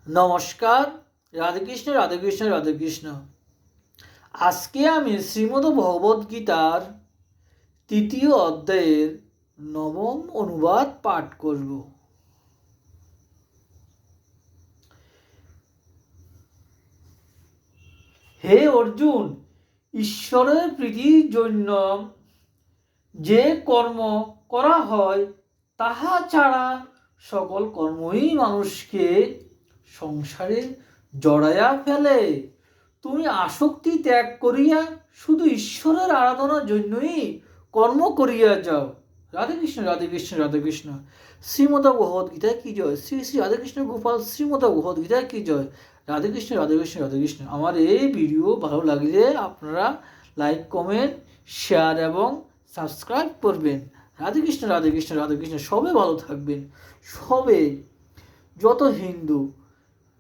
নমস্কার। রাধেকৃষ্ণ রাধেকৃষ্ণ রাধেকৃষ্ণ। আজকে আমি শ্রীমদ্ ভগবদ্গীতার ৩য় অধ্যায়ের ৯ম অনুবাদ পাঠ করব। হে অর্জুন, ঈশ্বরের প্রীতির জন্য যে কর্ম করা হয় তাহা ছাড়া সকল কর্মই মানুষকে সংসারে জড়াইয়া ফেলে। তুমি আসক্তি ত্যাগ করিয়া শুধু ঈশ্বরের আরাধনার জন্যই কর্ম করিয়া যাও। রাধেকৃষ্ণ রাধেকৃষ্ণ রাধেকৃষ্ণ। শ্রীমদ্ ভগবদ্গীতা কি জয়। শ্রী শ্রী রাধেকৃষ্ণ গোপাল শ্রীমদ্ ভগবদ্গীতা কি জয়। রাধেকৃষ্ণ রাধেকৃষ্ণ রাধেকৃষ্ণ। আমার এই ভিডিও ভালো লাগলে আপনারা লাইক, কমেন্ট, শেয়ার এবং সাবস্ক্রাইব করবেন। রাধেকৃষ্ণ রাধেকৃষ্ণ রাধেকৃষ্ণ। সবে ভালো থাকবেন। সবে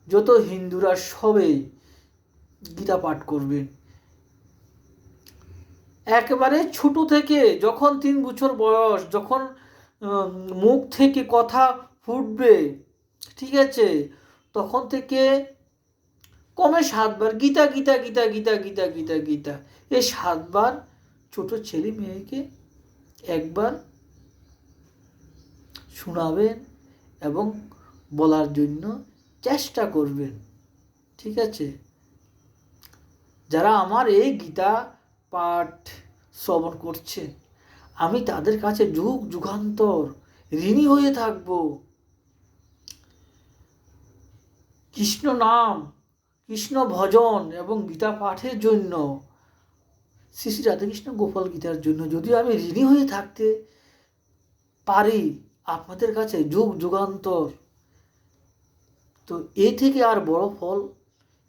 যত হিন্দুরা সবে গীতা পাঠ করবেন। একেবারে ছোট থেকে যখন 3 বছর বয়স, যখন মুখ থেকে কথা ফুটবে, ঠিক আছে, তখন থেকে কমে 7 বার গীতা গীতা গীতা গীতা গীতা গীতা গীতা এই 7 বার ছোট ছেলে মেয়েকে একবার শোনাবেন এবং বলার জন্য চেষ্টা করবেন। ঠিক আছে, যারা আমার এই গীতা পাঠ শ্রবণ করছে, আমি তাদের কাছে যুগ যুগান্তর ঋণী হয়ে থাকব। কৃষ্ণ নাম, কৃষ্ণ ভজন এবং গীতা পাঠের জন্য, শ্রী শ্রী রাধাকৃষ্ণ গোপাল গীতার জন্য যদি আমি ঋণী হয়ে থাকতে পারি আপনাদের কাছে যুগ যুগান্তর, তো এ থেকে আর বড় ফল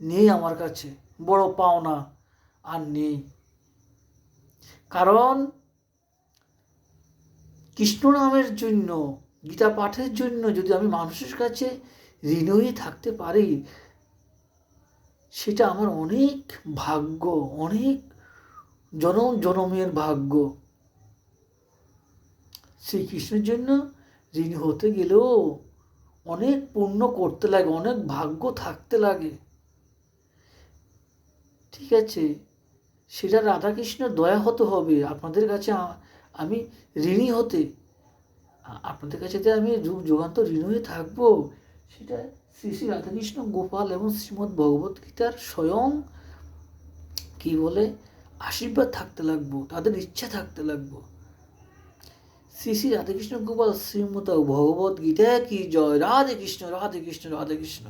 নেই আমার কাছে, বড় পাওনা আর নেই। কারণ কৃষ্ণ নামের জন্য, গীতা পাঠের জন্য যদি আমি মানুষের কাছে ঋণী হয়ে থাকতে পারি, সেটা আমার অনেক ভাগ্য, অনেক জনম জনমের ভাগ্য। শ্রীকৃষ্ণের জন্য ঋণী হতে গেলেও অনেক পুণ্য করতে লাগে, অনেক ভাগ্য থাকতে লাগে। ঠিক আছে, সেটা রাধাকৃষ্ণ দয়া হতে হবে আপনাদের কাছে আমি ঋণী হতে, আপনাদের কাছে যে আমি যুগ যুগান্ত ঋণী হয়ে থাকবো, সেটা শ্রী শ্রী রাধাকৃষ্ণ গোপাল এবং শ্রীমদ্ ভগবদ্গীতার স্বয়ং কি বলে আশীর্বাদ থাকতে লাগবো, তাদের ইচ্ছা থাকতে লাগবো। শ্রী শ্রী রাধাকৃষ্ণ গোপাল শ্রীমদ্ ভগবদ্গীতা কি জয়। রাধে কৃষ্ণ রাধে কৃষ্ণ রাধে কৃষ্ণ।